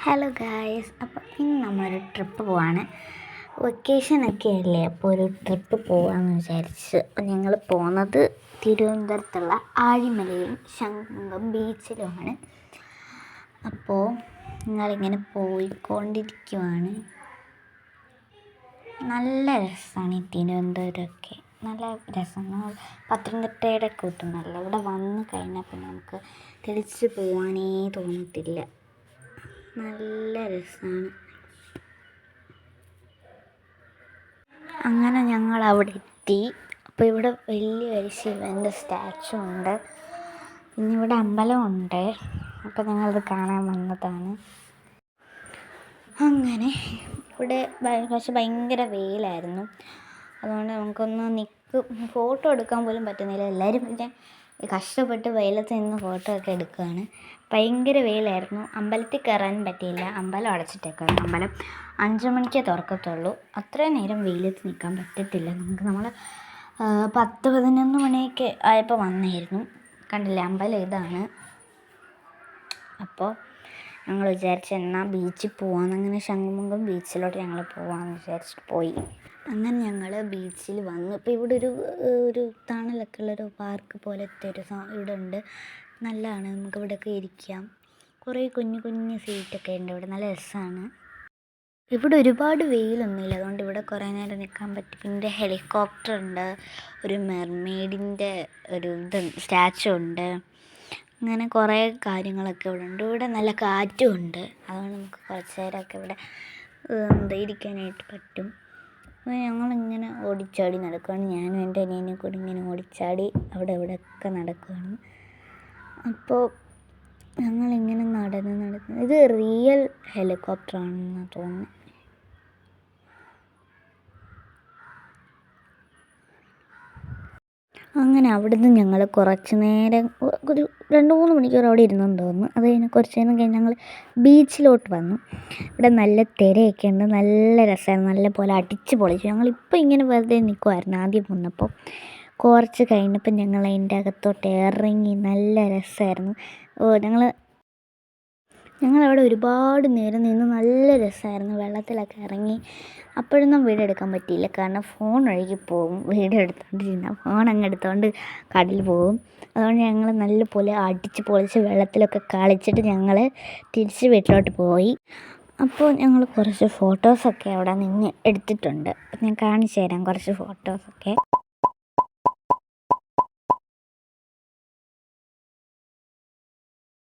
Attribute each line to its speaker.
Speaker 1: Hello guys, അപ്പോൾ ഇന്ന് നമ്മളൊരു ട്രിപ്പ് പോവാണ്. വെക്കേഷനൊക്കെ അല്ലേ, അപ്പോൾ ഒരു ട്രിപ്പ് പോകാമെന്ന് വിചാരിച്ച്. അപ്പോൾ ഞങ്ങൾ പോകുന്നത് തിരുവനന്തപുരത്തുള്ള ആഴിമലയും ശംഖുമുഖം ബീച്ചിലുമാണ്. അപ്പോൾ ഞങ്ങളിങ്ങനെ പോയിക്കൊണ്ടിരിക്കുവാണ്. നല്ല രസമാണ് ഈ തിരുവനന്തപുരമൊക്കെ, നല്ല രസമാണ്. പത്തനംതിട്ടയുടെ കൂട്ടും നല്ല. ഇവിടെ വന്ന് കഴിഞ്ഞാൽ പിന്നെ നമുക്ക് തിരിച്ച് പോകാനേ തോന്നത്തില്ല. നല്ല രസമാണ്. അങ്ങനെ ഞങ്ങൾ അവിടെ എത്തി. അപ്പോൾ ഇവിടെ വലിയൊരു ശിവൻ്റെ സ്റ്റാച്ചു ഉണ്ട്, പിന്നെ ഇവിടെ അമ്പലമുണ്ട്. അപ്പോൾ ഞങ്ങളത് കാണാൻ വന്നതാണ്. അങ്ങനെ ഇവിടെ പക്ഷെ ഭയങ്കര വെയിലായിരുന്നു, അതുകൊണ്ട് നമുക്കൊന്ന് ഫോട്ടോ എടുക്കാൻ പോലും പറ്റുന്നില്ല. എല്ലാവരും പിന്നെ കഷ്ടപ്പെട്ട് വെയിലത്ത് നിന്ന് ഫോട്ടോ ഒക്കെ എടുക്കുകയാണ്. ഭയങ്കര വെയിലായിരുന്നു. അമ്പലത്തിൽ കയറാനും പറ്റിയില്ല, അമ്പലം അടച്ചിട്ടേക്കാണ്. അമ്പലം 5 മണിക്കേ തുറക്കത്തുള്ളൂ. അത്രയും നേരം വെയിലത്ത് നിൽക്കാൻ പറ്റത്തില്ല നമുക്ക്. നമ്മൾ 10-11 മണിയൊക്കെ ആയപ്പോൾ വന്നായിരുന്നു. കണ്ടില്ലേ, അമ്പലം ഇതാണ്. അപ്പോൾ ഞങ്ങൾ വിചാരിച്ചു എന്നാൽ ബീച്ചിൽ പോകാമെന്ന്. അങ്ങനെ ശംഖുമുഖം ബീച്ചിലോട്ട് ഞങ്ങൾ പോകാമെന്ന് വിചാരിച്ചിട്ട് പോയി. അങ്ങനെ ഞങ്ങൾ ബീച്ചിൽ വന്നു. ഇപ്പോൾ ഇവിടെ ഒരു തണലൊക്കെ ഉള്ളൊരു പാർക്ക് പോലത്തെ ഒരു ഇവിടെ ഉണ്ട്. നല്ലതാണ്, നമുക്ക് ഇവിടെയൊക്കെ ഇരിക്കാം. കുറേ കുഞ്ഞു സീറ്റൊക്കെ ഉണ്ട് ഇവിടെ, നല്ല രസമാണ്. ഇവിടെ ഒരുപാട് വെയിലൊന്നുമില്ല, അതുകൊണ്ട് ഇവിടെ കുറേ നേരം നിൽക്കാൻ പറ്റും. പിന്നെ ഹെലികോപ്റ്റർ ഉണ്ട്, ഒരു മെർമെയ്ഡിൻ്റെ ഒരു സ്റ്റാച്ചു ഉണ്ട്. അങ്ങനെ കുറേ കാര്യങ്ങളൊക്കെ ഇവിടെ ഉണ്ട്. ഇവിടെ നല്ല കാറ്റും ഉണ്ട്, അതുകൊണ്ട് നമുക്ക് കുറച്ച് നേരമൊക്കെ ഇവിടെ ഇരിക്കാനായിട്ട് പറ്റും. അപ്പോൾ ഞങ്ങളിങ്ങനെ ഓടിച്ചാടി നടക്കുകയാണ്. ഞാനും എൻ്റെ അനിയനും കൂടി ഇങ്ങനെ ഓടിച്ചാടി അവിടെ ഇവിടെയൊക്കെ നടക്കുകയാണ്. അപ്പോൾ ഞങ്ങളിങ്ങനെ നടന്ന് ഇത് റിയൽ ഹെലികോപ്റ്ററാണെന്നാണ് തോന്നുന്നത്. അങ്ങനെ അവിടുന്ന് ഞങ്ങൾ കുറച്ച് നേരം, ഒരു 2-3 മണിക്കൂർ അവിടെ ഇരുന്നെന്ന് തോന്നുന്നു. അത് കഴിഞ്ഞ് കുറച്ച് നേരം കഴിഞ്ഞ് ഞങ്ങൾ ബീച്ചിലോട്ട് വന്നു. ഇവിടെ നല്ല തിരയൊക്കെ ഉണ്ട്, നല്ല രസമായിരുന്നു. നല്ല പോലെ അടിച്ച് പൊളിച്ചു. ഞങ്ങളിപ്പോൾ ഇങ്ങനെ വെറുതെ നിൽക്കുമായിരുന്നു ആദ്യം വന്നപ്പോൾ. കുറച്ച് കഴിഞ്ഞപ്പോൾ ഞങ്ങൾ അതിൻ്റെ അകത്തോട്ട് ഇറങ്ങി. നല്ല രസമായിരുന്നു. ഞങ്ങളവിടെ ഒരുപാട് നേരം നിന്ന്. നല്ല രസമായിരുന്നു. വെള്ളത്തിലൊക്കെ ഇറങ്ങി. അപ്പോഴൊന്നും വീഡിയോ എടുക്കാൻ പറ്റിയില്ല, കാരണം ഫോൺ ഒഴുകി പോകും. വീഡിയോ എടുത്തുകൊണ്ടിരുന്ന ഫോൺ അങ്ങ് എടുത്തുകൊണ്ട് കടലിൽ പോകും. അതുകൊണ്ട് ഞങ്ങൾ നല്ലപോലെ അടിച്ച് പൊളിച്ച് വെള്ളത്തിലൊക്കെ കളിച്ചിട്ട് ഞങ്ങൾ തിരിച്ച് വീട്ടിലോട്ട് പോയി. അപ്പോൾ ഞങ്ങൾ കുറച്ച് ഫോട്ടോസൊക്കെ അവിടെ നിന്ന് എടുത്തിട്ടുണ്ട്. ഞാൻ കാണിച്ചു തരാം കുറച്ച് ഫോട്ടോസൊക്കെ.